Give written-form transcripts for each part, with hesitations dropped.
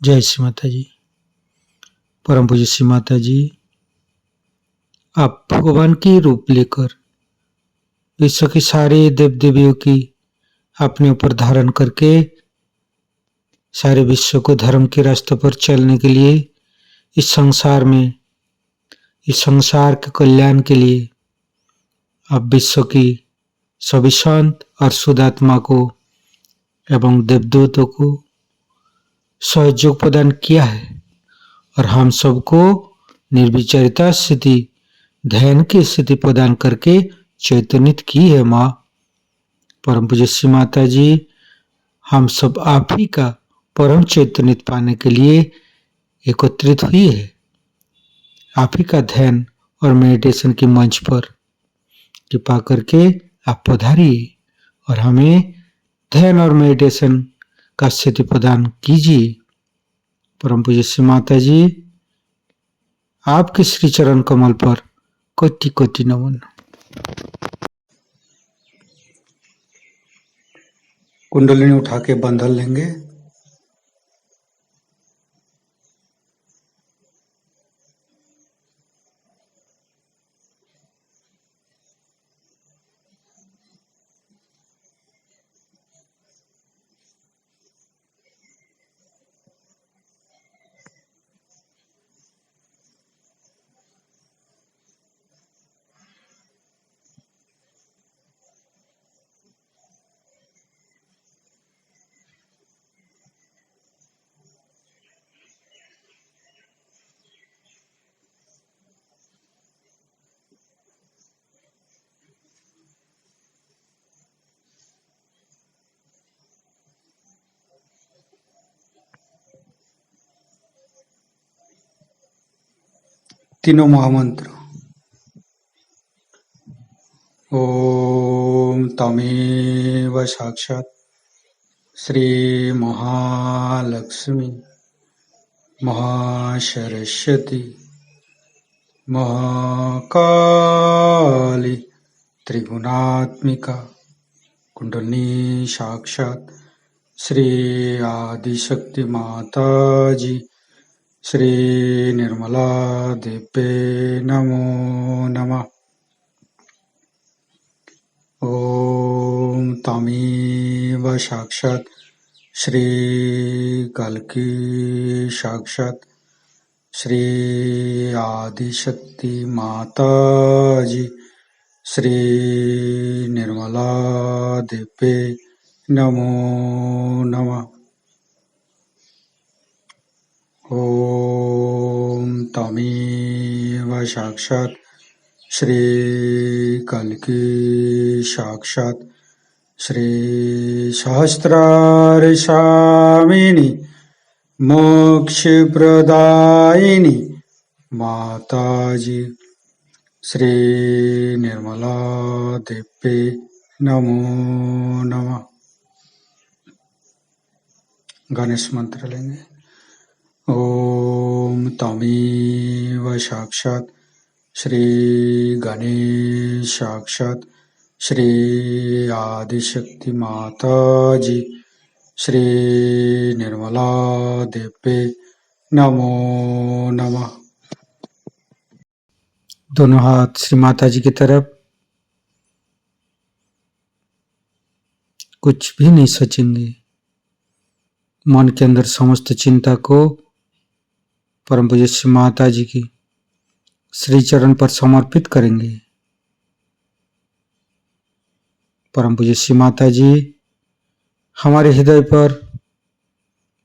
जय श्री माता जी। परम पूज्य श्री माता जी, आप भगवान की रूप लेकर विश्व के सारे देव देवियों की अपने ऊपर धारण करके सारे विश्व को धर्म के रास्ते पर चलने के लिए इस संसार के कल्याण के लिए आप विश्व की सभी संत और शुद्ध आत्मा को एवं देवदूतों को सहयोग प्रदान किया है और हम सबको निर्विचारिता स्थिति, ध्यान की स्थिति प्रदान करके चैतन्यित की है। माँ परम पूज्य श्री माता जी, हम सब आप ही का परम चैतन्यित पाने के लिए एकत्रित हुई है। आप ही का ध्यान और मेडिटेशन के मंच पर कृपा करके आप पधारिए और हमें ध्यान और मेडिटेशन का स्थिति प्रदान कीजिए। परम पूज्य श्री माता जी, आपके श्री चरण कमल पर कोटि कोटि नमन। कुंडलिनी उठा के बंधन लेंगे। तीनों महामंत्र। ओम तमेव साक्षात् श्री महालक्ष्मी महासरस्वती महाकाली त्रिगुणात्मिका कुंडलिनी साक्षात् श्री आदिशक्ति माता जी श्री निर्मला देव्ये नमो नमः। ओम तमेव साक्षात् श्री कल्की साक्षात् श्री आदिशक्ति माता जी श्री निर्मला देव्ये नमो नमः। ओम तमेव साक्षात् श्री कल्की साक्षात् श्री सहस्रार स्वामिनी मोक्ष प्रदायिनी माता जी श्री निर्मला देव्ये नमो नमः। गणेश मंत्र लेंगे। ओम तमेव साक्षात् श्री गणेश साक्षात् श्री आदिशक्ति माता जी श्री निर्मला देव्ये नमो नमः। दोनों हाथ श्री माता जी की तरफ। कुछ भी नहीं सोचेंगे, मन के अंदर समस्त चिंता को परम पूज्य श्री माता जी की श्री चरण पर समर्पित करेंगे। परम पूज्य श्री माता जी, हमारे हृदय पर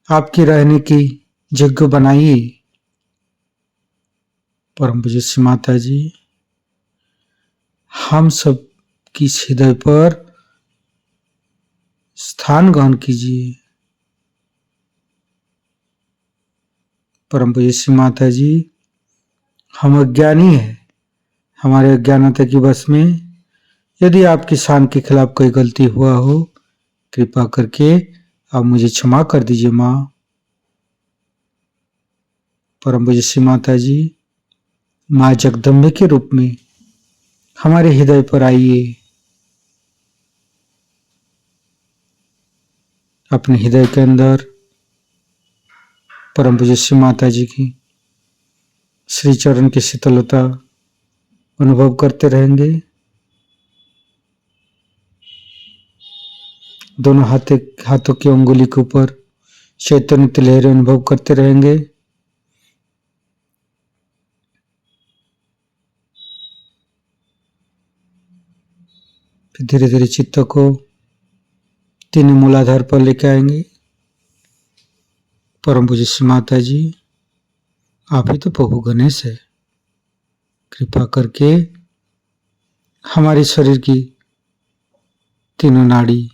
आपकी रहने की जगह बनाइए। परम पूज्य श्री माता जी, हम सब की हृदय पर स्थान ग्रहण कीजिए। परम पूज्य श्री माता जी, हम अज्ञानी हैं, हमारे अज्ञानता की वश में यदि आपकी शान के खिलाफ कोई गलती हुआ हो, कृपा करके आप मुझे क्षमा कर दीजिए। माँ परम पूज्य श्री माता जी, माँ जगदम्बे के रूप में हमारे हृदय पर आइए। अपने हृदय के अंदर परम पूज्य श्री माता जी की श्री चरण की शीतलता अनुभव करते रहेंगे। दोनों हाथों की उंगली के ऊपर चैतन्य की लहरें अनुभव करते रहेंगे। फिर धीरे धीरे चित्त को तीनों मूलाधार पर लेकर आएंगे। परम पूज्य श्री माता जी, आप ही तो प्रभु गणेश है, कृपा करके हमारे शरीर की तीनों नाड़ी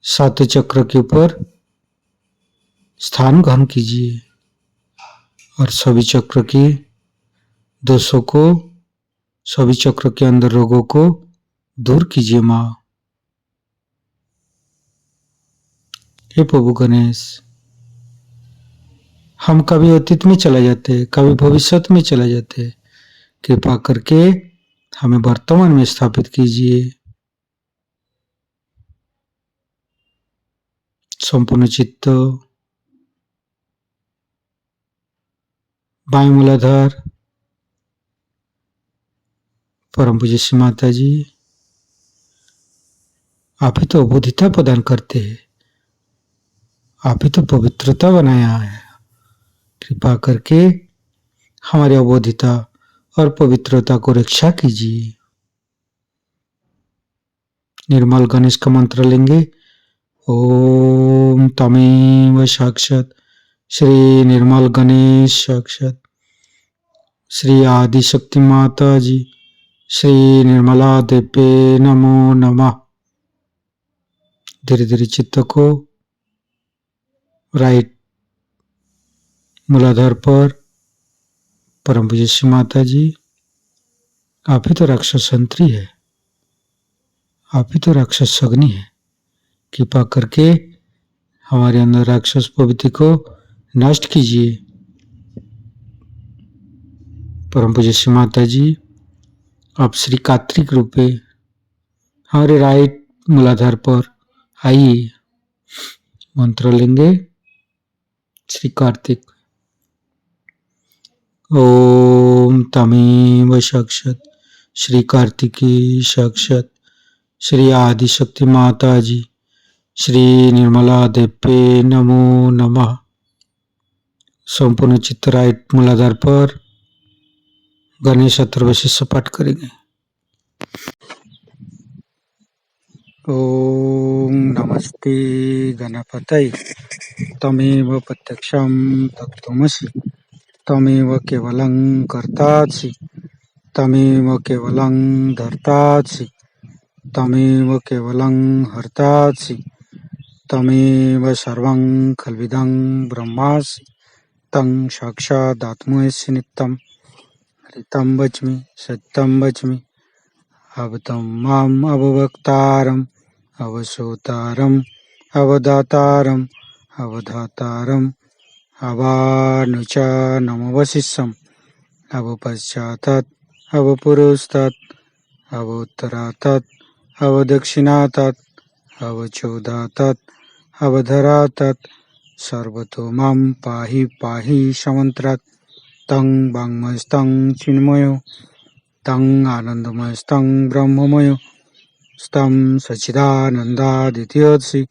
सातों चक्र के ऊपर स्थान ग्रहण कीजिए और सभी चक्र के दोषों को, सभी चक्र के अंदर रोगों को दूर कीजिए माँ। हे प्रभु गणेश, हम कभी अतीत में चले जाते, कभी भविष्य में चले जाते, कृपा करके हमें वर्तमान में स्थापित कीजिए। संपूर्ण चित्त बाएं मूलाधार, परम पूज्य श्री माता जी, आप ही तो अबोधिता प्रदान करते हैं, आप ही तो पवित्रता बनाया है, कृपा करके हमारी अबोधिता और पवित्रता को रक्षा कीजिए। निर्मल गणेश का मंत्र लेंगे। ओम तमेव साक्षात श्री निर्मल गणेश साक्षात श्री आदिशक्ति माता जी श्री निर्मला देवे नमो नमः। धीरे धीरे चित्त को राइट मूलाधार पर, परम पूज्य श्री माता जी, आप ही तो राक्षस संतरी है, आप ही तो राक्षस अग्नि है, कृपा करके हमारे अंदर राक्षस प्रवृत्ति को नष्ट कीजिए। परम पूज्य श्री माता जी, आप श्री कार्तिक रूप में हमारे राइट मूलाधार पर आइए। मंत्र लेंगे। श्री कार्तिक। ओम तमेव साक्षात श्री कार्तिकी साक्षात श्री आदिशक्ति माता जी श्री निर्मला देवे नमो नमः। संपूर्ण चित्त राइट मूलाधार पर गणेश अथर्वशीष पाठ करेंगे। ओम नमस्ते गणपतये तमेव प्रत्यक्षं तत्त्वमसि तमेव केवलं कर्तासि तमेव केवलं धर्तासि तमेव केवलं हर्तासि तमेव सर्वं खल्विदं ब्रह्मासि तं साक्षादात्मसि नित्यं हरितं वच्मि सत्यं वच्मि अवतं माम् अववक्तारम् अवसोतारम् अवदातारम् अवधातारम् अवानुचानमवशिष्यम् अवपश्चातात् अवपुरस्तात् अवोत्तरातात् अवदक्षिणातात् अवचोदातात् अवधरातात् सर्वतो मां पाहि पाहि समन्त्रात् तं वाङ्मयस्तं चिन्मयो तं आनन्दमयस्तं ब्रह्ममयो स्तं सच्चिदानन्दादित्यसि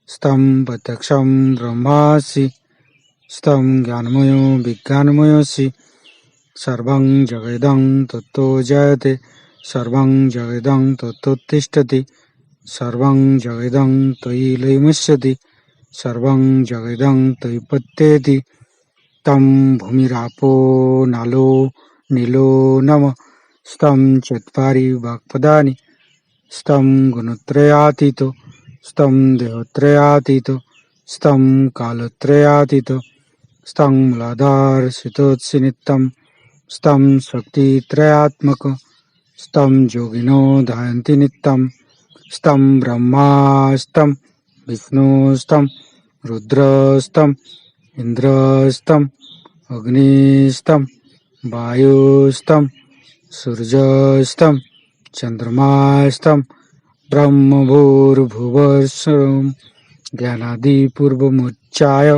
स्तं प्रत्यक्षं ब्रह्मासि स्तं ज्ञानमयो विज्ञानमयोऽसि सर्वं जगदं तत्तो जयते सर्वं जगदं तत्तोत्तिष्ठति सर्वं जगदं त्वयि लयमस्यति सर्वं जगदं त्वयि पत्येति तं भूमिरापो नालो नीलो नमः स्तं चत्वारि वाक्पदानि स्तं गुणत्रयातीतो स्तं देहत्रयातीतो स्तं कालत्रयातीतो स्तं मूलाधारस्थितोऽसि नित्यं स्तं शक्तित्रयात्मक स्तं योगिनो ध्यायन्ति नित्यं स्तं ब्रह्मास्तं विष्णुस्तं रुद्रस्तं इन्द्रस्तं अग्निस्तं वायुस्तं सूर्यस्तं चन्द्रमास्तं ब्रह्मभूर्भुवस्सुरं ज्ञानादिपूर्वमुच्चाय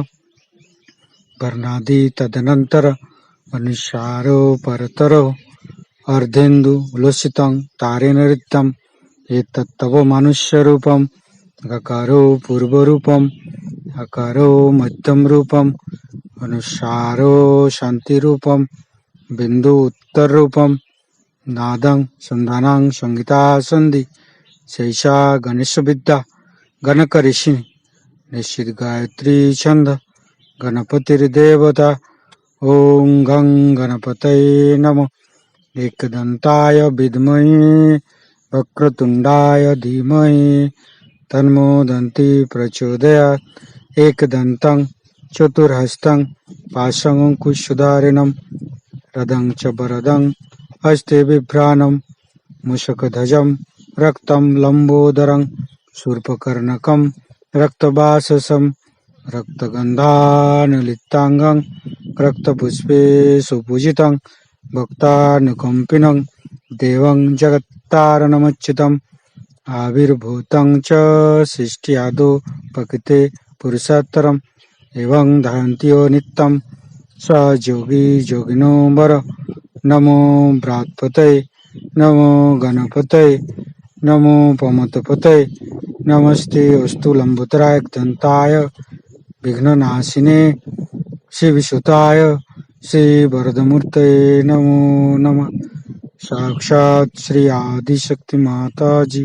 वर्णादि तदनंतर अनुसारो परतरो अर्धेन्दु उलसितं तारेण रिक्तम् एतत्तव मनुष्यरूपम् गकारो पूर्वरूपम् अकारो मध्यम रूपम् अनुसारो शान्तिरूपम् बिन्दु उत्तररूपम् नादं संधानं संगीता संधि शैषा गणेशविद्या गणकऋषि निश्चित गायत्री छंद गणपतिर्देवता ओं गं गणपतये नमः एकदन्ताय विद्महे वक्रतुण्डाय धीमहि तन्नो दन्ति प्रचोदयात् एकदन्तं चतुर्हस्तं पाशमङ्कुशधारिणं रदं च वरदं हस्ते बिभ्राणं मूषकध्वजं रक्तं लम्बोदरं शूर्पकर्णकं रक्तवाससं रक्तगन्धानुलिप्ताङ्गं रक्तपुष्पे सुपूजितं भक्तानुकम्पिनं देवं जगत्तारणमच्युतम् आविर्भूतं च सृष्ट्यादौ प्रकृते पुरुषोत्तरम् एवं धारन्त्यो नित्यं स योगी योगिनो वर नमो बृहत्पतये नमो गणपतये नमो पमतपतये नमस्ते अस्तु लंबोदराय दंताय विघ्ननाशिने शिवसुताय श्री वरदमूर्तये नमो नमः। साक्षात् श्री आदिशक्ति माता जी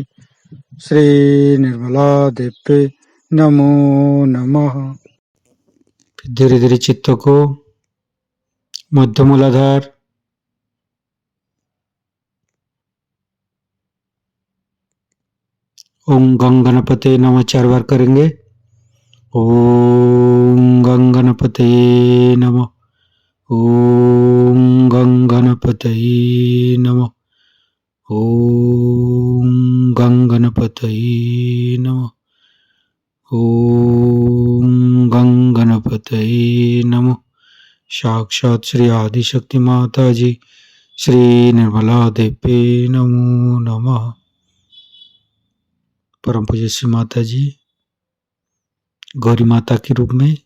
श्री निर्मला देवी नमो नमः। धीरे धीरे चित्त को मध्य मूलाधार ओम गं गणपते नमः 4 बार करेंगे। ओम गं गणपते नमः ओम गं गणपते नमः ओम गं गणपते नमः ओम गं गणपते नमः। साक्षात श्री आदिशक्ति माता जी श्री निर्मला देवी नमो नमः। परम पूज्य श्री माता जी गौरी माता के रूप में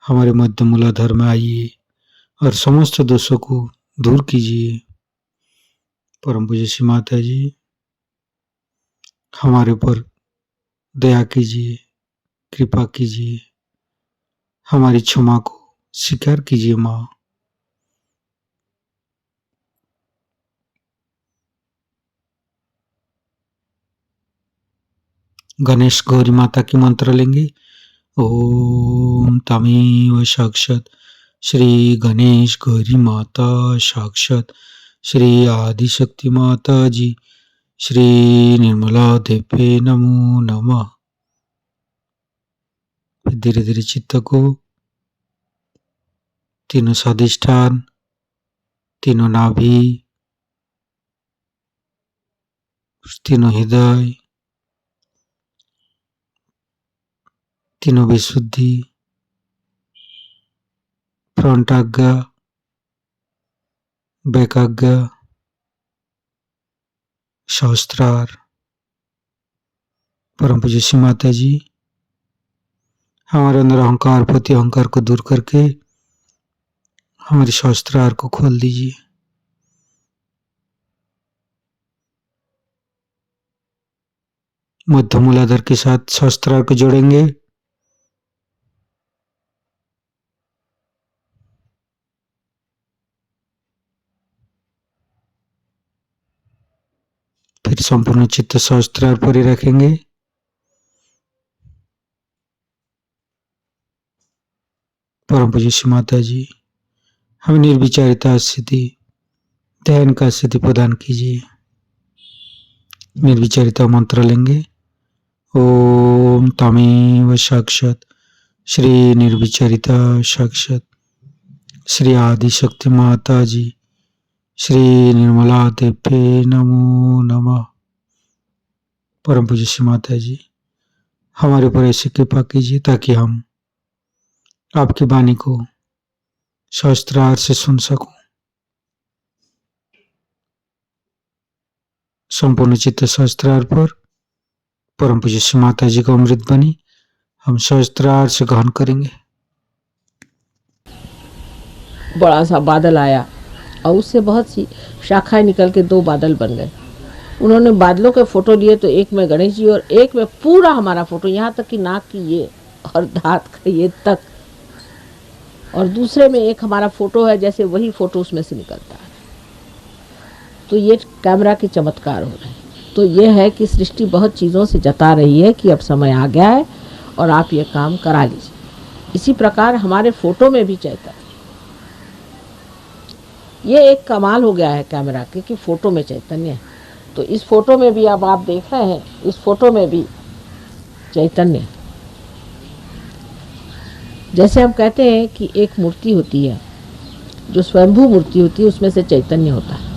हमारे मध्य मूलाधार में आइए और समस्त दोषों को दूर कीजिए। परम पूज्य श्री माता जी हमारे ऊपर दया कीजिए, कृपा कीजिए, हमारी क्षमा को स्वीकार कीजिए माँ। गणेश गौरी माता की मंत्र लेंगे। ओम तमेव साक्षात श्री गणेश गौरी माता साक्षात श्री आदिशक्ति माता जी श्री निर्मला देवी नमो नमः। धीरे धीरे चित्त को तीनों स्वादिष्ठान, तीनों नाभि, तीनों हृदय, तीनों विशुद्धि, फ्रंट आज्ञा, बैक आज्ञा, सहस्त्रार। परम पूज्य श्री माता जी हमारे अंदर अहंकार प्रति अहंकार को दूर करके हमारे सहस्त्रार को खोल दीजिए। मध्य मूलाधार के साथ सहस्त्रार को जोड़ेंगे। फिर संपूर्ण चित्त सहस्त्रार पर ही रखेंगे। परम पूज्य श्री माता जी हमें निर्विचारिता स्थिति, ध्यान का स्थिति प्रदान कीजिए। निर्विचारिता मंत्र लेंगे। ओम तमेव साक्षात श्री निर्विचारिता साक्षात श्री आदिशक्ति माता जी श्री निर्मला देवी नमो नमः। परम पूज्य श्री माता जी हमारे ऊपर ऐसी कृपा कीजिए ताकि हम आपकी वाणी को सहस्त्रार से सुन सकूं। संपूर्ण चित्त सहस्त्रार पर परम पूज्य श्री माता जी का अमृत बनी हम सहस्त्रार से ग्रहण करेंगे। बड़ा सा बादल आया और उससे बहुत सी शाखाएं निकल के 2 बादल बन गए। उन्होंने बादलों के फ़ोटो लिए, तो एक में गणेश जी और एक में पूरा हमारा फ़ोटो, यहाँ तक कि नाक की ये और दांत का ये तक, और दूसरे में एक हमारा फ़ोटो है, जैसे वही फ़ोटो उसमें से निकलता है। तो ये कैमरा के चमत्कार हो रहे हैं। तो ये है कि सृष्टि बहुत चीज़ों से जता रही है कि अब समय आ गया है और आप ये काम करा लीजिए। इसी प्रकार हमारे फ़ोटो में भी चैतन्य, ये एक कमाल हो गया है कैमरा के कि फ़ोटो में चैतन्य है। तो इस फ़ोटो में भी अब आप देख रहे हैं, इस फ़ोटो में भी चैतन्य है। जैसे हम कहते हैं कि एक मूर्ति होती है जो स्वयंभू मूर्ति होती है, उसमें से चैतन्य होता है,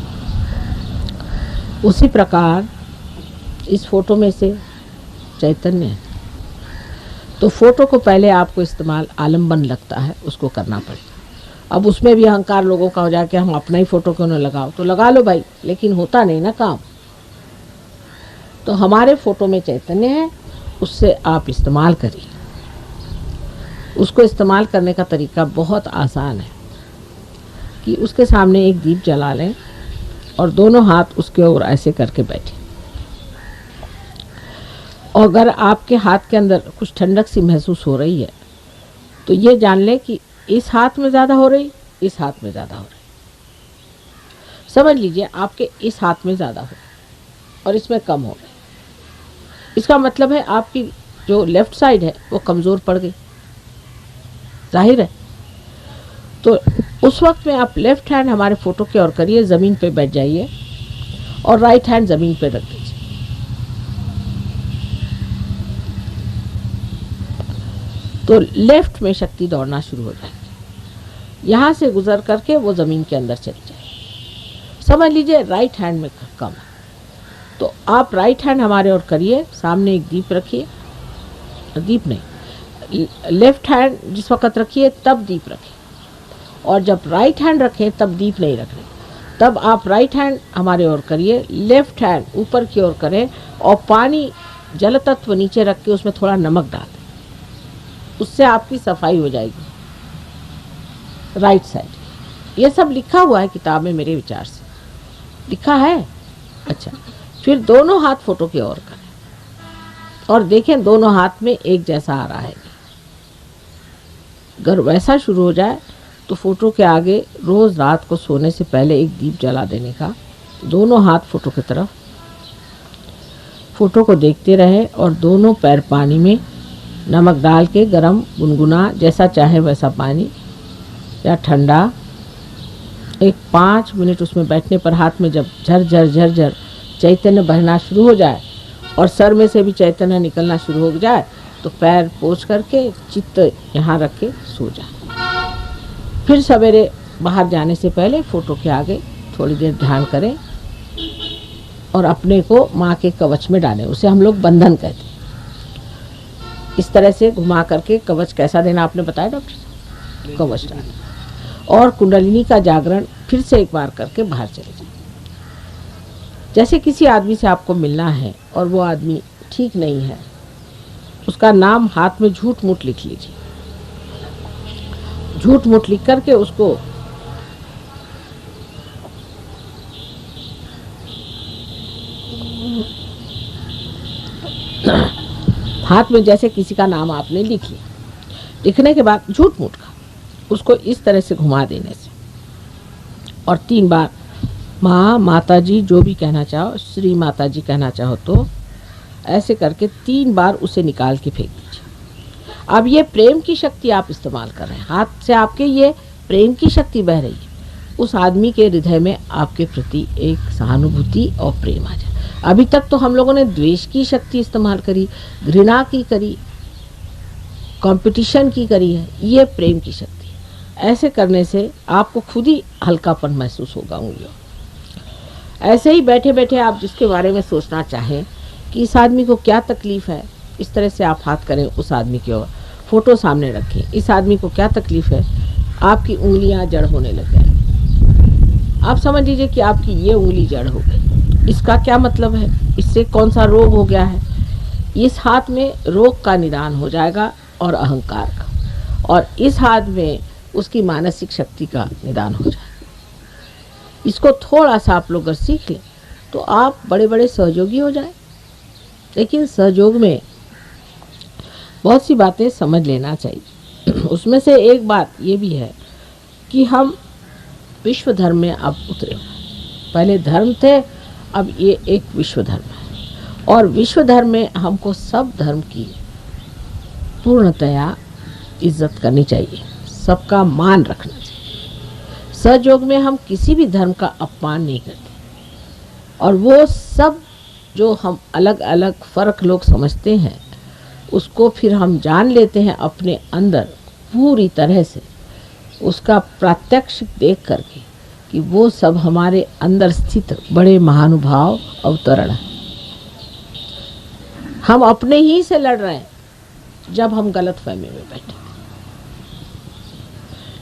उसी प्रकार इस फ़ोटो में से चैतन्य है। तो फ़ोटो को पहले आपको इस्तेमाल आलम्बन लगता है, उसको करना पड़ेगा। अब उसमें भी अहंकार लोगों का हो जाए कि हम अपना ही फ़ोटो क्यों न लगाओ, तो लगा लो भाई, लेकिन होता नहीं ना काम। तो हमारे फ़ोटो में चैतन्य है, उससे आप इस्तेमाल करिए। उसको इस्तेमाल करने का तरीका बहुत आसान है कि उसके सामने एक दीप जला लें और दोनों हाथ उसके ओर ऐसे करके बैठे, और अगर आपके हाथ के अंदर कुछ ठंडक सी महसूस हो रही है तो ये जान लें कि इस हाथ में ज़्यादा हो रही, इस हाथ में ज़्यादा हो रही। समझ लीजिए आपके इस हाथ में ज़्यादा हो और इसमें कम हो रही। इसका मतलब है आपकी जो लेफ़्ट साइड है वो कमज़ोर पड़ गई, जाहिर है। तो उस वक्त में आप लेफ़्ट हैंड हमारे फ़ोटो की ओर करिए, ज़मीन पे बैठ जाइए और राइट हैंड ज़मीन पे रख दीजिए। तो लेफ़्ट में शक्ति दौड़ना शुरू हो जाएगी, यहाँ से गुजर करके वो ज़मीन के अंदर चली जाएगी। समझ लीजिए राइट हैंड में कम है, तो आप राइट हैंड हमारे ओर करिए, सामने एक दीप रखिए, दीप नहीं, लेफ़्ट हैंड जिस वक्त रखिए तब दीप रखें, और जब राइट हैंड रखें तब दीप नहीं रखने। तब आप राइट हैंड हमारे ओर करिए, लेफ़्ट हैंड ऊपर की ओर करें और पानी जल तत्व नीचे रख के उसमें थोड़ा नमक डाल दें, उससे आपकी सफाई हो जाएगी राइट साइड। ये सब लिखा हुआ है किताब में, मेरे विचार से लिखा है। अच्छा, फिर दोनों हाथ फ़ोटो की ओर करें और देखें दोनों हाथ में एक जैसा आ रहा है। अगर वैसा शुरू हो जाए तो फ़ोटो के आगे रोज़ रात को सोने से पहले एक दीप जला देने का, दोनों हाथ फ़ोटो की तरफ, फ़ोटो को देखते रहे और दोनों पैर पानी में नमक डाल के गरम गुनगुना, जैसा चाहे वैसा पानी या ठंडा, एक 5 मिनट उसमें बैठने पर हाथ में जब झरझर झरझर चैतन्य बहना शुरू हो जाए और सर में से भी चैतन्य निकलना शुरू हो जाए तो पैर पोंछ करके चित्त यहाँ रख के सो जाए। फिर सवेरे बाहर जाने से पहले फ़ोटो के आगे थोड़ी देर ध्यान करें और अपने को माँ के कवच में डालें, उसे हम लोग बंधन कहते हैं। इस तरह से घुमा करके कवच कैसा देना आपने बताया डॉक्टर साहब, कवच डालना और कुंडलिनी का जागरण फिर से एक बार करके बाहर चले जाए। जैसे किसी आदमी से आपको मिलना है और वो आदमी ठीक नहीं है, उसका नाम हाथ में झूठ मूठ लिख लीजिए। झूठ मूठ लिख करके उसको हाथ में जैसे किसी का नाम आपने लिख लिया, लिखने के बाद झूठ मूठ का उसको इस तरह से घुमा देने से और 3 बार माँ, माता जी, जो भी कहना चाहो, श्री माता जी कहना चाहो तो ऐसे करके 3 बार उसे निकाल के फेंक दीजिए। अब ये प्रेम की शक्ति आप इस्तेमाल कर रहे हैं, हाथ से आपके ये प्रेम की शक्ति बह रही है। उस आदमी के हृदय में आपके प्रति एक सहानुभूति और प्रेम आ जाए। अभी तक तो हम लोगों ने द्वेष की शक्ति इस्तेमाल करी, घृणा की करी, कंपटीशन की करी है, ये प्रेम की शक्ति। ऐसे करने से आपको खुद ही हल्कापन महसूस होगा उंगलियों। ऐसे ही बैठे बैठे आप जिसके बारे में सोचना चाहें कि इस आदमी को क्या तकलीफ़ है, इस तरह से आप हाथ करें उस आदमी की ओर, फोटो सामने रखें, इस आदमी को क्या तकलीफ़ है, आपकी उंगलियां जड़ होने लग जाएंगी। आप समझ लीजिए कि आपकी ये उंगली जड़ हो गई, इसका क्या मतलब है, इससे कौन सा रोग हो गया है। इस हाथ में रोग का निदान हो जाएगा और अहंकार का, और इस हाथ में उसकी मानसिक शक्ति का निदान हो जाए। इसको थोड़ा सा आप लोग अगर सीख लें तो आप बड़े बड़े सहयोगी हो जाए। लेकिन सहयोग में बहुत सी बातें समझ लेना चाहिए। उसमें से एक बात ये भी है कि हम विश्व धर्म में अब उतरे हुए हैं। पहले धर्म थे, अब ये एक विश्व धर्म है और विश्व धर्म में हमको सब धर्म की पूर्णतया इज्जत करनी चाहिए, सबका मान रखना चाहिए। सहयोग में हम किसी भी धर्म का अपमान नहीं करते और वो सब जो हम अलग अलग फ़र्क लोग समझते हैं उसको फिर हम जान लेते हैं अपने अंदर पूरी तरह से, उसका प्रत्यक्ष देख करके कि वो सब हमारे अंदर स्थित बड़े महानुभाव अवतरण हैं। हम अपने ही से लड़ रहे हैं जब हम गलत फहमी में बैठे।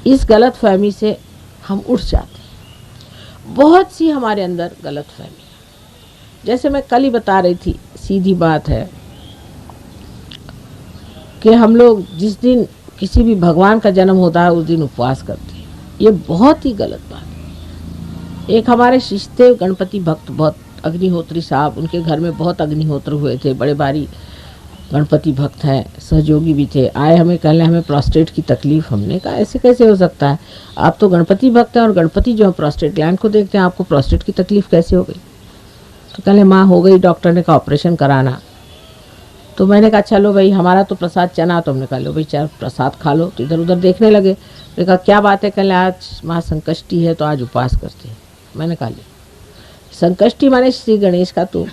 इस गलत फहमी से हम उठ जाते हैं। बहुत सी हमारे अंदर गलत फहमी, जैसे मैं कल ही बता रही थी, सीधी बात है कि हम लोग जिस दिन किसी भी भगवान का जन्म होता है उस दिन उपवास करते हैं। ये बहुत ही गलत बात है। एक हमारे शिष्य थे गणपति भक्त, बहुत अग्निहोत्री साहब, उनके घर में बहुत अग्निहोत्र हुए थे, बड़े भारी गणपति भक्त हैं, सहयोगी भी थे। आए हमें कहने हमें प्रोस्टेट की तकलीफ। हमने कहा ऐसे कैसे हो सकता है, आप तो गणपति भक्त हैं और गणपति जो है प्रोस्टेट ग्लैंड को देखते हैं, आपको प्रोस्टेट की तकलीफ कैसे हो गई? तो कहने माँ हो गई, डॉक्टर ने कहा ऑपरेशन कराना। तो मैंने कहा चलो भाई, हमारा तो प्रसाद चना, तो हमने कहा लो भाई चार प्रसाद खा लो। तो इधर उधर देखने लगे। मैंने कहा क्या बात है? कहले आज माँ संकष्टी है तो आज उपवास करते हैं। मैंने कहा ले, संकष्टी माने श्री गणेश का तो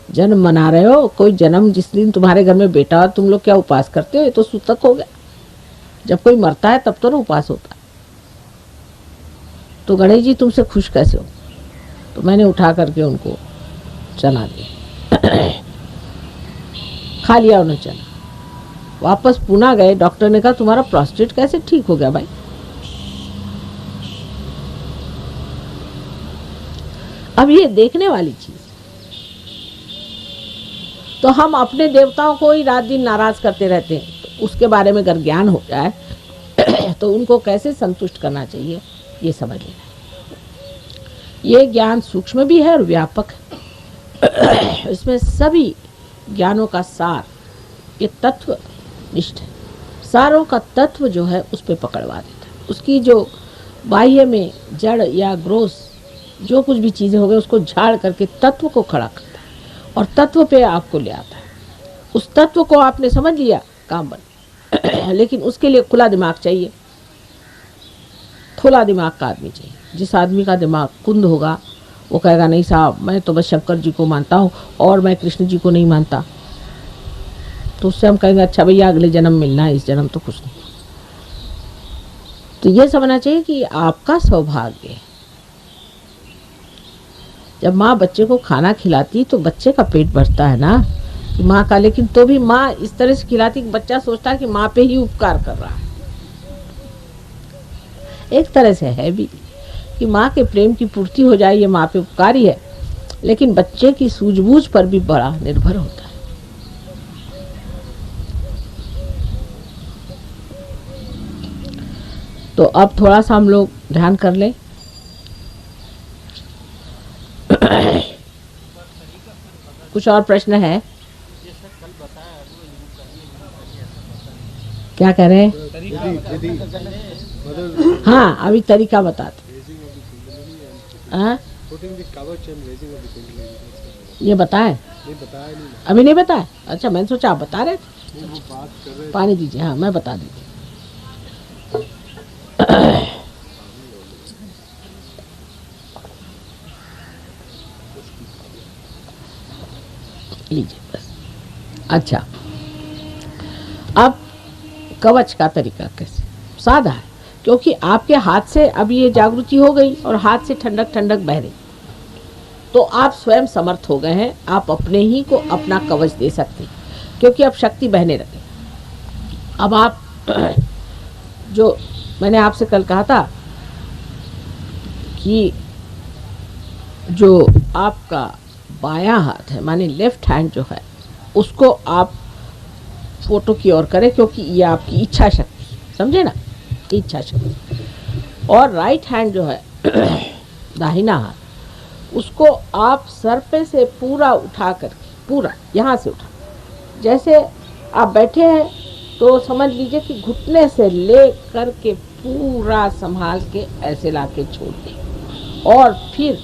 जन्म मना रहे हो, कोई जन्म जिस दिन तुम्हारे घर में बेटा हो तुम लोग क्या उपवास करते हो? ये तो सूतक हो गया। जब कोई मरता है तब तो ना उपवास होता है। तो गणेश जी तुमसे खुश कैसे हो? तो मैंने उठा करके उनको चना दिया, खा लिया उन्होंने चना। वापस पुणे गए, डॉक्टर ने कहा तुम्हारा प्रोस्टेट कैसे ठीक हो गया भाई? अब ये देखने वाली चीज। तो हम अपने देवताओं को ही रात दिन नाराज करते रहते हैं। तो उसके बारे में अगर ज्ञान हो जाए तो उनको कैसे संतुष्ट करना चाहिए ये समझ लेना। ये ज्ञान सूक्ष्म भी है और व्यापक है। इसमें सभी ज्ञानों का सार, ये तत्व निष्ठ है। सारों का तत्व जो है उस पर पकड़वा देता है। उसकी जो बाह्य में जड़ या ग्रोस जो कुछ भी चीज़ें हो गई उसको झाड़ करके तत्व को खड़ा करता है और तत्व पे आपको ले आता है। उस तत्व को आपने समझ लिया, काम बन। लेकिन उसके लिए खुला दिमाग चाहिए, खुला दिमाग का आदमी चाहिए। जिस आदमी का दिमाग कुंद होगा वो कहेगा नहीं साहब मैं तो बस शंकर जी को मानता हूँ और मैं कृष्ण जी को नहीं मानता। तो उससे हम कहेंगे अच्छा भैया अगले जन्म मिलना है, इस जन्म तो कुछ नहीं। तो ये समझना चाहिए कि आपका सौभाग्य है। जब माँ बच्चे को खाना खिलाती तो बच्चे का पेट भरता है ना कि माँ का, लेकिन तो भी माँ इस तरह से खिलाती कि बच्चा सोचता है कि माँ पे ही उपकार कर रहा है। एक तरह से है भी कि माँ के प्रेम की पूर्ति हो जाए, ये माँ पे उपकार ही है, लेकिन बच्चे की सूझबूझ पर भी बड़ा निर्भर होता है। तो अब थोड़ा सा हम लोग ध्यान कर लें। कुछ और प्रश्न है? क्या कह रहे हैं? हाँ अभी तरीका बताते। हाँ ये बताएं? अभी नहीं बताए? अच्छा मैंने सोचा आप बता रहे थे। पानी दीजिए। हाँ मैं बता देती। लीजिए बस। अच्छा अब कवच का तरीका कैसे? साधा है, क्योंकि आपके हाथ से अब ये जागृति हो गई और हाथ से ठंडक ठंडक बह रही, तो आप स्वयं समर्थ हो गए हैं। आप अपने ही को अपना कवच दे सकते हैं, क्योंकि अब शक्ति बहने लगे। अब आप जो मैंने आपसे कल कहा था कि जो आपका बायां हाथ है माने लेफ्ट हैंड जो है उसको आप फोटो की ओर करें, क्योंकि ये आपकी इच्छा शक्ति, समझे ना? इच्छा शक्ति। और राइट हैंड जो है दाहिना हाथ, उसको आप सर पे से पूरा उठा करके, पूरा यहाँ से उठा, जैसे आप बैठे हैं तो समझ लीजिए कि घुटने से ले करके पूरा संभाल के ऐसे ला के छोड़ दें, और फिर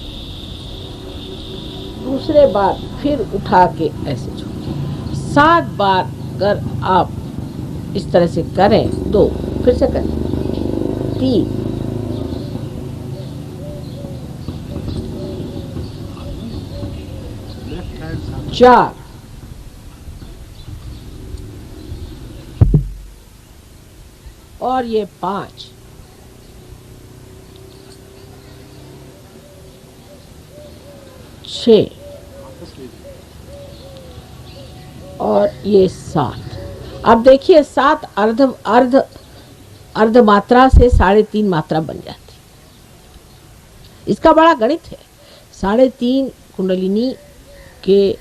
दूसरे बार फिर उठा के ऐसे छोड़ दें। 7 बार अगर आप इस तरह से करें, 2 फिर से करें, 3, 4, और ये 5, 6 और ये 7। अब देखिए 7 अर्ध मात्रा से 3.5 मात्रा बन जाती। इसका बड़ा गणित है। 3.5 कुंडलिनी के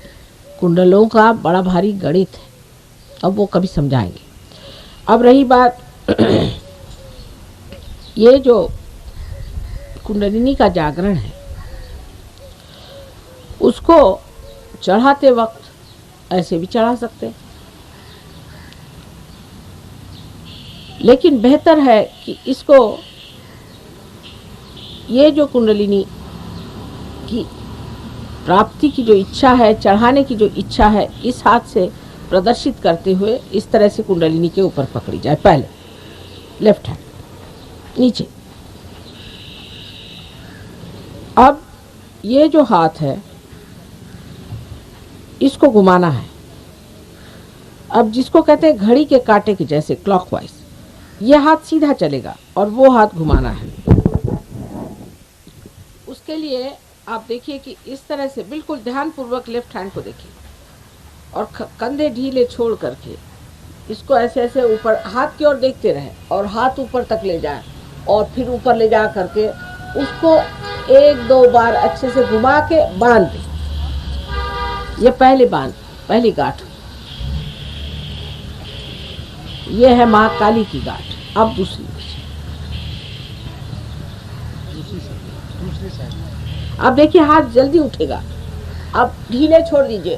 कुंडलों का बड़ा भारी गणित है। अब वो कभी समझाएंगे। अब रही बात ये जो कुंडलिनी का जागरण है, उसको चढ़ाते वक्त ऐसे भी चढ़ा सकते हैं, लेकिन बेहतर है कि इसको, ये जो कुंडलिनी की प्राप्ति की जो इच्छा है, चढ़ाने की जो इच्छा है, इस हाथ से प्रदर्शित करते हुए इस तरह से कुंडलिनी के ऊपर पकड़ी जाए। पहले लेफ्ट हैंड नीचे। अब ये जो हाथ है इसको घुमाना है। अब जिसको कहते हैं घड़ी के कांटे के जैसे क्लॉकवाइज, ये हाथ सीधा चलेगा और वो हाथ घुमाना है। उसके लिए आप देखिए कि इस तरह से बिल्कुल ध्यानपूर्वक लेफ्ट हैंड को देखिए, और कंधे ढीले छोड़ करके इसको ऐसे ऐसे ऊपर हाथ की ओर देखते रहे, और हाथ ऊपर तक ले जाए, और फिर ऊपर ले जा करके उसको 1-2 बार अच्छे से घुमा के बांध दें। ये पहली गांठ, ये है माँ काली की गांठ। अब दूसरी साइड। अब देखिए हाथ जल्दी उठेगा। अब ढीले छोड़ दीजिए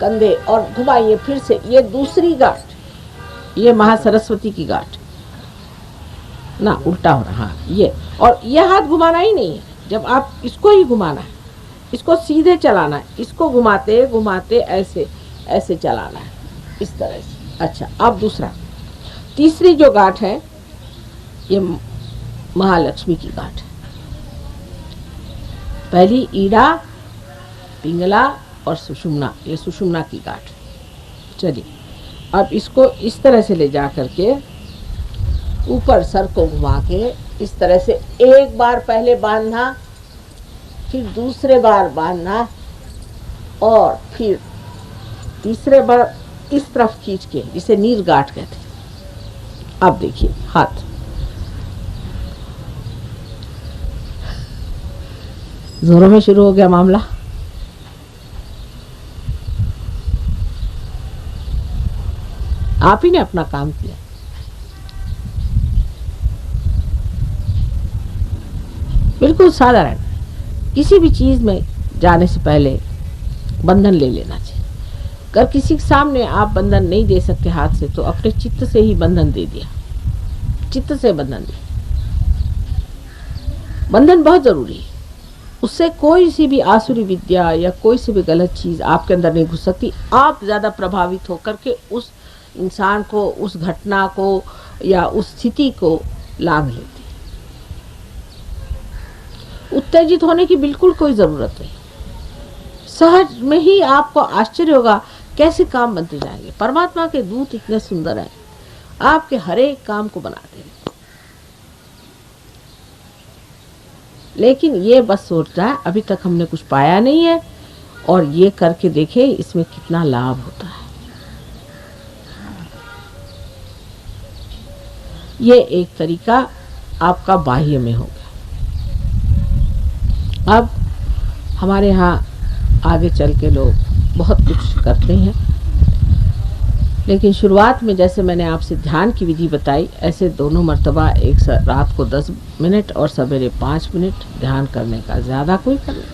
कंधे और घुमाइए फिर से। ये दूसरी गांठ, ये महासरस्वती की गांठ ना, उल्टा हो रहा है ये। और ये हाथ घुमाना ही नहीं है, जब आप इसको ही घुमाना है, इसको सीधे चलाना है, इसको घुमाते घुमाते ऐसे ऐसे चलाना है, इस तरह से। अच्छा, अब दूसरा, तीसरी जो गांठ है ये महालक्ष्मी की गांठ है। पहली ईड़ा, पिंगला और सुषुम्ना, ये सुषुम्ना की गांठ। चलिए अब इसको इस तरह से ले जा करके ऊपर सर को घुमा के इस तरह से 1 बार पहले बांधना, फिर दूसरे बार बांधना, और फिर तीसरे बार इस तरफ खींच के, जिसे नील गांठ कहते हैं। अब देखिए हाथ, जोरों में शुरू हो गया मामला। आप ही ने अपना काम किया। बिल्कुल साधारण, किसी भी चीज में जाने से पहले बंधन ले लेना चाहिए। अगर किसी के सामने आप बंधन नहीं दे सकते हाथ से, तो अपने चित्त से ही बंधन दे दिया। चित्त से बंधन दिया। बंधन बहुत जरूरी है। उससे कोई सी भी आसुरी विद्या या कोई सी भी गलत चीज आपके अंदर नहीं घुस सकती। आप ज्यादा प्रभावित होकर के उस इंसान को, उस घटना को या उस स्थिति को लांघ लेते। उत्तेजित होने की बिल्कुल कोई जरूरत नहीं। सहज में ही आपको आश्चर्य होगा कैसे काम बनते जाएंगे। परमात्मा के दूत इतने सुंदर हैं, आपके हर एक काम को बनाते हैं। लेकिन ये बस सोचता है अभी तक हमने कुछ पाया नहीं है, और ये करके देखे इसमें कितना लाभ होता है। ये एक तरीका आपका बाह्य में हो गया। अब हमारे यहाँ आगे चल के लोग बहुत कुछ करते हैं। लेकिन शुरुआत में जैसे मैंने आपसे ध्यान की विधि बताई, ऐसे दोनों मर्तबा रात को 10 मिनट और सवेरे 5 मिनट ध्यान करने का, ज़्यादा कोई करने का।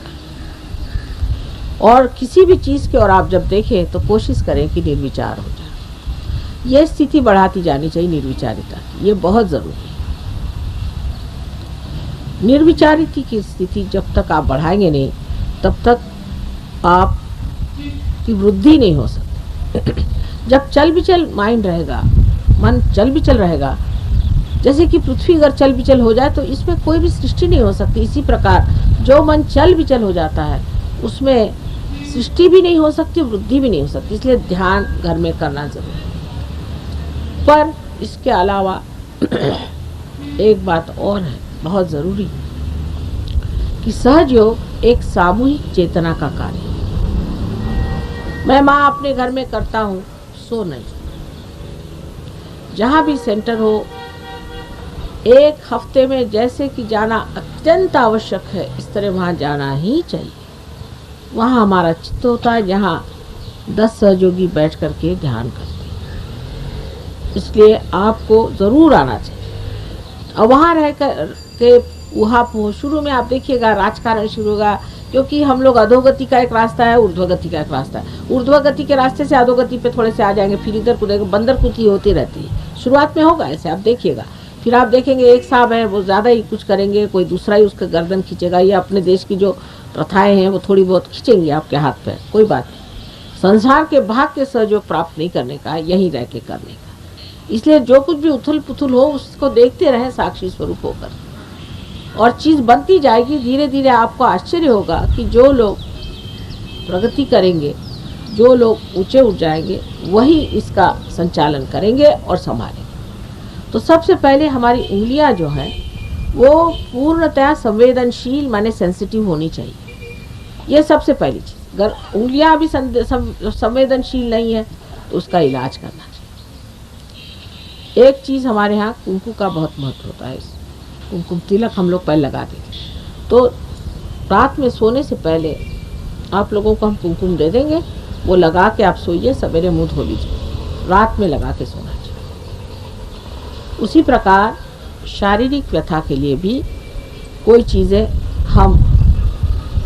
और किसी भी चीज़ की ओर आप जब देखें तो कोशिश करें कि निर्विचार हो जाए। ये स्थिति बढ़ाती जानी चाहिए निर्विचारिता की, ये बहुत ज़रूरी है। निर्विचारिता की स्थिति जब तक आप बढ़ाएंगे नहीं, तब तक आप की वृद्धि नहीं हो सकती। जब चल बिचल माइंड रहेगा, मन चल बिचल रहेगा, जैसे कि पृथ्वी अगर चल बिचल हो जाए तो इसमें कोई भी सृष्टि नहीं हो सकती। इसी प्रकार जो मन चल बिचल हो जाता है उसमें सृष्टि भी नहीं हो सकती, वृद्धि भी नहीं हो सकती। इसलिए ध्यान घर में करना जरूरी है। पर इसके अलावा एक बात और है बहुत ज़रूरी, कि सहज योग एक सामूहिक चेतना का कार्य है। मैं माँ अपने घर में करता हूँ सो नहीं, जहाँ भी सेंटर हो, एक हफ्ते में जैसे कि जाना अत्यंत आवश्यक है, इस तरह वहाँ जाना ही चाहिए। वहाँ हमारा चित्त होता है, जहाँ 10 सहयोगी बैठ करके ध्यान करते हैं। इसलिए आपको ज़रूर आना चाहिए। और वहाँ रह कर के वहाँ शुरू में आप देखिएगा राजकारण शुरू होगा, क्योंकि हम लोग अधोगति का एक रास्ता है, ऊर्ध्वगति का एक रास्ता है। ऊर्ध्वगति के रास्ते से अधोगति पे थोड़े से आ जाएंगे, फिर इधर कूदेंगे, बंदर कुती होती रहती है। शुरुआत में होगा ऐसे, आप देखिएगा। फिर आप देखेंगे एक साहब है वो ज़्यादा ही कुछ करेंगे, कोई दूसरा ही उसका गर्दन खींचेगा, या अपने देश की जो प्रथाएं हैं वो थोड़ी बहुत खींचेंगे आपके हाथ पे, कोई बात नहीं। संसार के भाग के सहयोग प्राप्त नहीं करने का, यहीं रह के करने का। इसलिए जो कुछ भी उथल पुथल हो उसको देखते रहें साक्षी स्वरूप होकर, और चीज़ बनती जाएगी। धीरे धीरे आपको आश्चर्य होगा कि जो लोग प्रगति करेंगे, जो लोग ऊंचे उठ जाएंगे, वही इसका संचालन करेंगे और संभालेंगे। तो सबसे पहले हमारी उंगलियां जो हैं वो पूर्णतः संवेदनशील माने सेंसिटिव होनी चाहिए। ये सबसे पहली चीज़। अगर उंगलियां भी संवेदनशील नहीं है तो उसका इलाज करना चाहिए। एक चीज़ हमारे यहाँ कुमकुम का बहुत महत्व होता है। कुमकुम तिलक हम लोग पहले लगा देते हैं, तो रात में सोने से पहले आप लोगों को हम कुमकुम दे देंगे, वो लगा के आप सोइए, सवेरे मुँह धो लीजिए। रात में लगा के सोना चाहिए। उसी प्रकार शारीरिक व्यथा के लिए भी कोई चीज़ें हम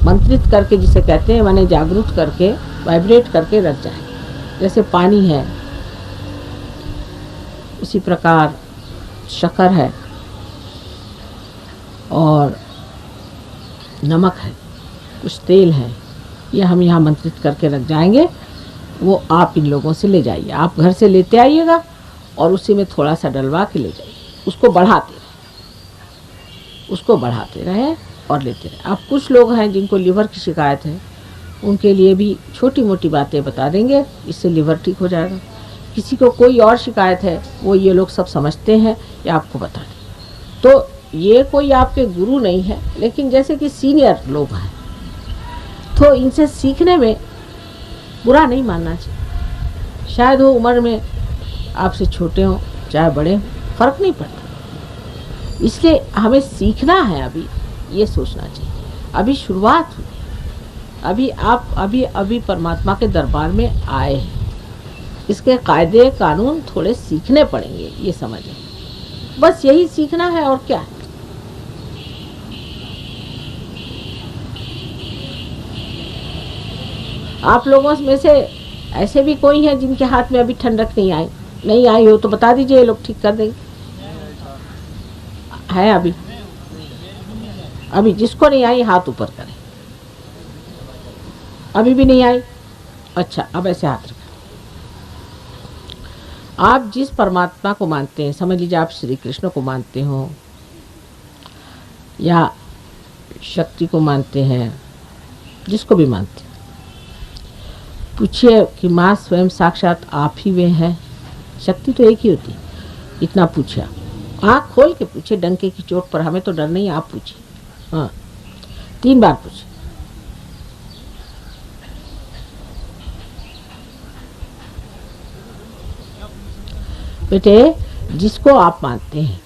मंत्रित करके, जिसे कहते हैं माने जागरूक करके, वाइब्रेट करके रख जाएं। जैसे पानी है, उसी प्रकार शक्कर है और नमक है, कुछ तेल है, ये हम यहाँ मंत्रित करके रख जाएंगे। वो आप इन लोगों से ले जाइए, आप घर से लेते आइएगा और उसी में थोड़ा सा डलवा के ले जाइए। उसको बढ़ाते रहे और लेते रहे। अब कुछ लोग हैं जिनको लीवर की शिकायत है, उनके लिए भी छोटी मोटी बातें बता देंगे, इससे लीवर ठीक हो जाएगा। किसी को कोई और शिकायत है, वो ये लोग सब समझते हैं, ये आपको बता दें। तो ये कोई आपके गुरु नहीं है, लेकिन जैसे कि सीनियर लोग हैं, तो इनसे सीखने में बुरा नहीं मानना चाहिए। शायद वो उम्र में आपसे छोटे हों चाहे बड़े हों, फर्क नहीं पड़ता। इसलिए हमें सीखना है, अभी ये सोचना चाहिए। अभी शुरुआत हुई, अभी आप अभी परमात्मा के दरबार में आए हैं, इसके कायदे कानून थोड़े सीखने पड़ेंगे, ये समझें। बस यही सीखना है और क्या है। आप लोगों में से ऐसे भी कोई हैं जिनके हाथ में अभी ठंडक नहीं आई हो तो बता दीजिए, ये लोग ठीक कर देंगे। है अभी जिसको नहीं आई हाथ ऊपर करें। अभी भी नहीं आई? अच्छा, अब ऐसे हाथ रखें। आप जिस परमात्मा को मानते हैं, समझ लीजिए आप श्री कृष्ण को मानते हो या शक्ति को मानते हैं, जिसको भी मानते हैं, पूछिए कि माँ स्वयं साक्षात आप ही वे हैं। शक्ति तो एक ही होती है, इतना पूछिए। आँख खोल के पूछिए, डंके की चोट पर, हमें तो डर नहीं, आप पूछिए। हाँ, 3 बार पूछिए। बेटे, जिसको आप मानते हैं,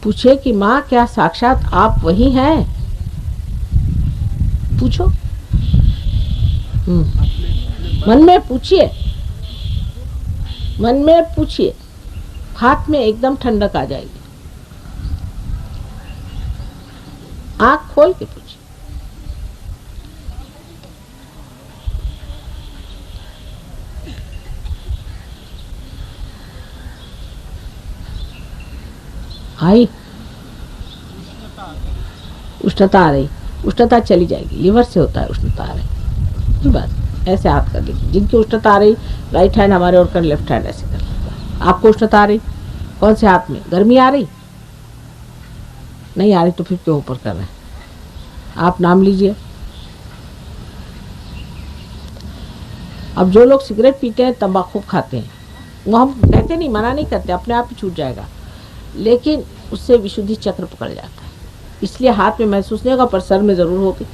पूछे कि माँ क्या साक्षात आप वही हैं? पूछो, मन में पूछिए। मन में पूछिए, हाथ में एकदम ठंडक आ जाएगी। आंख खोल के पूछिए। आई उष्णता आ रही, उष्णता चली जाएगी, लिवर से होता है उष्णता आ रही। बस ऐसे हाथ कर लीजिए। जिनकी उष्णता आ रही राइट हैंड हमारे ओर कर, लेफ्ट हैंड ऐसे कर। आपको उष्णता आ रही कौन से हाथ में? गर्मी आ रही? नहीं आ रही तो फिर क्यों ऊपर कर रहे हैं? आप नाम लीजिए। अब जो लोग सिगरेट पीते हैं, तंबाकू खाते हैं, वो हम कहते नहीं, मना नहीं करते, अपने आप ही छूट जाएगा, लेकिन उससे विशुद्धि चक्र पकड़ जाता है। इसलिए हाथ में महसूस नहीं होगा, पर सर में जरूर होगी।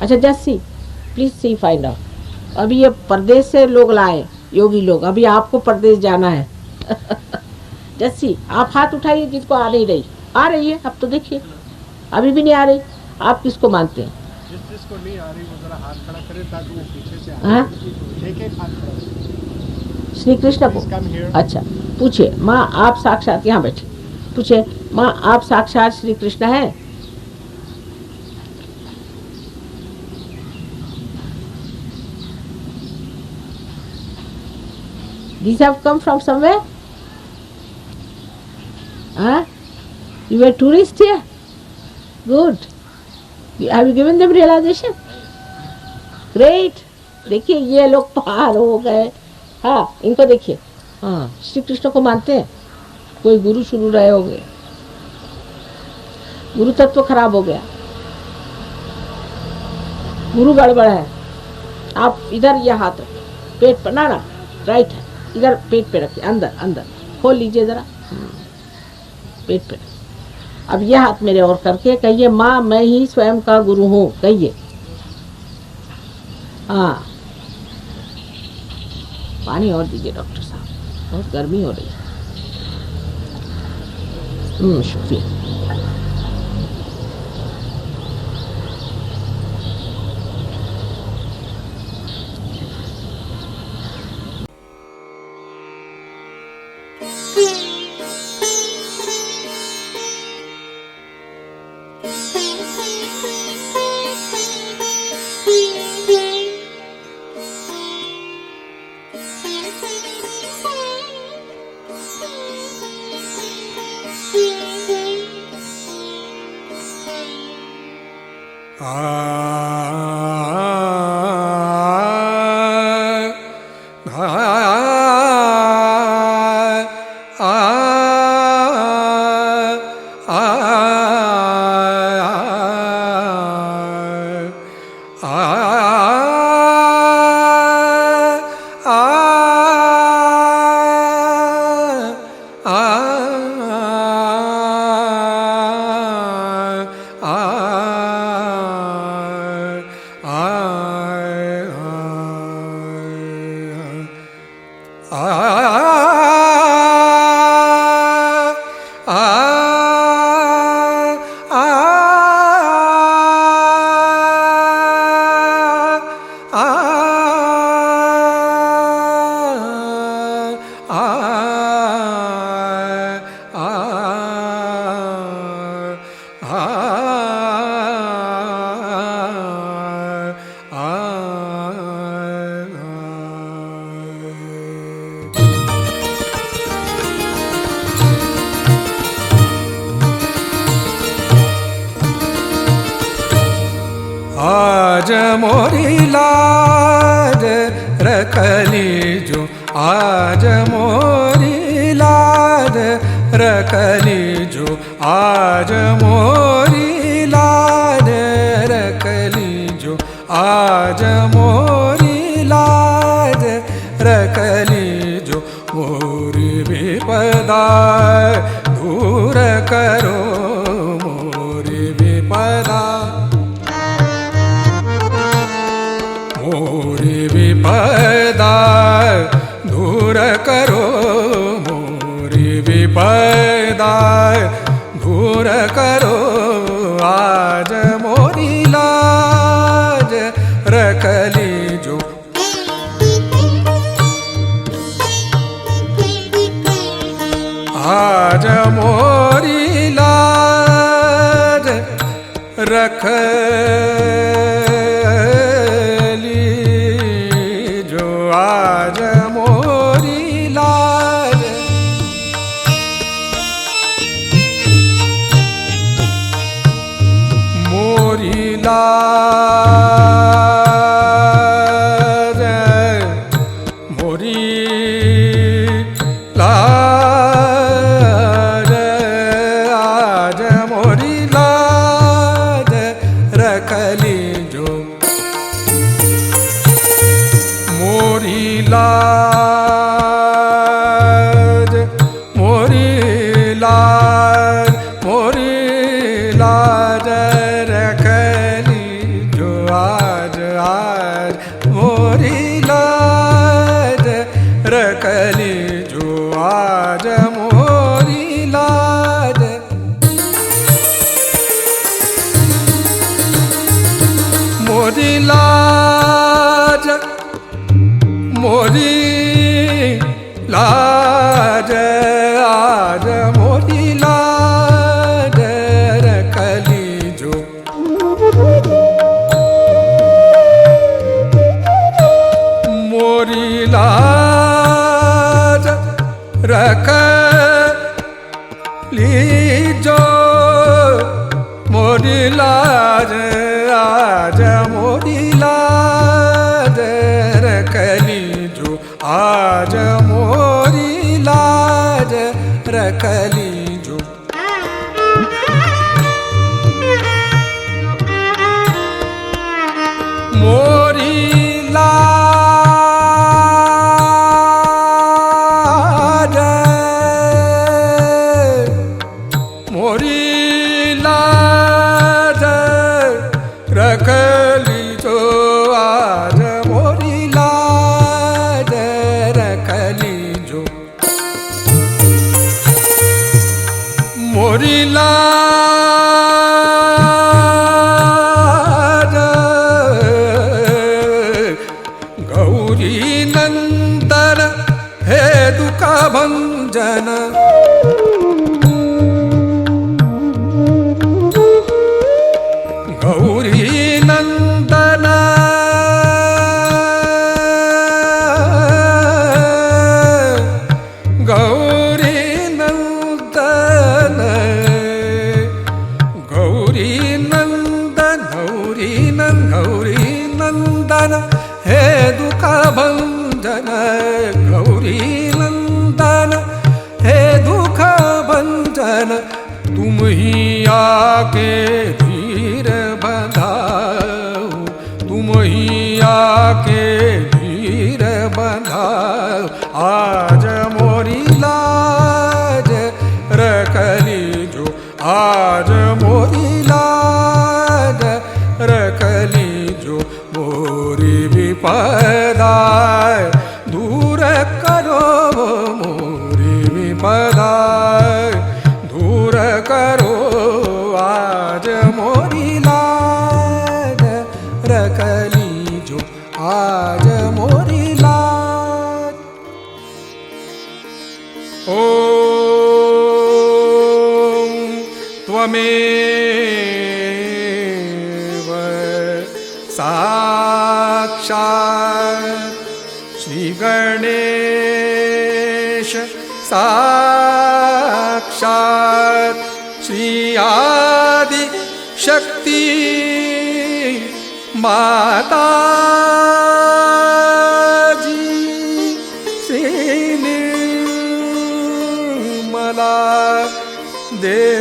अच्छा just see, please see, find out. अभी ये परदेश से लोग लाए, योगी लोग, अभी आपको परदेश जाना है। जस्ट सी, आप हाथ उठाइए जिसको आ नहीं रही। आ रही है अब तो देखिए, अभी भी नहीं आ रही। आप किसको मानते हैं? जिसको नहीं आ रही वो जरा हाथ खड़ा करे ताकि वो पीछे से हाँ? एक हाथ खड़ा। श्री कृष्ण को। अच्छा पूछिए, माँ आप साक्षात, यहाँ बैठे, पूछे माँ आप साक्षात श्री कृष्ण हैं? These have come from somewhere? Huh? You were tourist here? Good. Have you given them realization? Great. देखिए ये लोग पार हो गए। हाँ इनको देखिए, हाँ श्री कृष्ण को मानते हैं। कोई गुरु शुरू रहे होंगे, गुरु तत्व खराब हो गया, गुरु गड़बड़ है। आप इधर ये हाथ रखिए पेट पर, ना राइट है, इधर पेट पे रखिए, अंदर अंदर खोल लीजिए जरा, पेट पे। अब ये हाथ मेरे और करके कहिए, माँ मैं ही स्वयं का गुरु हूँ, कहिए। हाँ पानी और दीजिए डॉक्टर साहब, बहुत गर्मी हो रही है। शुक्रिया। आज मोरी लाज रखली जो, आज मोरी लाज रखली जो, आज मोरी लाज रखली जो, आज मोरी लाज रखली जो, मोरी विपदा दूर करो, मोरी विपदा, मोरी विपदा दूर करो, मोरी विपदा दूर करो, आज मोरी लाज रखली जो। मोरी लाज रख ली जो आज मोरी लाज। मोरी लाज मोरी लाज आज मोरी लाज रख ली जो। मोरी लाज मोरी लाज मोरी लाज रख ली जो आज आज मोरी लाज रख ली जो आज मोरी लाज। मोरी लाज मोरी लाज आज मोरी लाज रख ली जो। मोरी लाज रख ली जो। मोरी लाज आज मोरी लाज रख ली जो आज मोरी लाज रख ली जो। मोरी लाज मोरी लाज रख ली जो आज मोरी लाज रख ली जो। मोरी लाज गौरी नंदन हे दुख भंजन। गौरी नंदन गौरी नंदन गौरी नंदन गौरी गौरी नंदन हे दुख भंजन। गौरी नंदन हे दुख भंजन तुम ही आके धीर बंधाओ। तुम ही आके धीर बंधाओ आज मोरी लाज रख ली जो आज मोरी लाज रख ली जो। मोरी विपदा दूर करो मोरी विपदा दूर करो आज मोरी लाज रख ली जो आज मोरी लाज। ओम त्वमेव साक्षात् श्री गणेश साक्षात् श्री आदि शक्ति माता जी श्री निर्मला देवी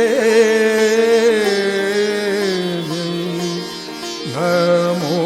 नमो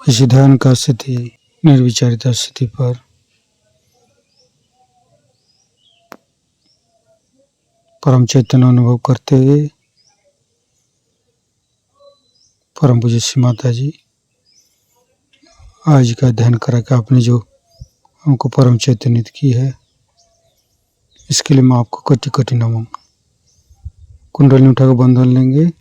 किसी ध्यान का स्थिति, निर्विचारिता स्थिति पर परम चैतन्य अनुभव करते हुए परम पूज्य श्री माता जी आज का ध्यान करा के आपने जो हमको परम चैतन्य की है, इसके लिए मैं आपको कोटि कोटि नमन। कुंडली उठाकर बंधन लेंगे।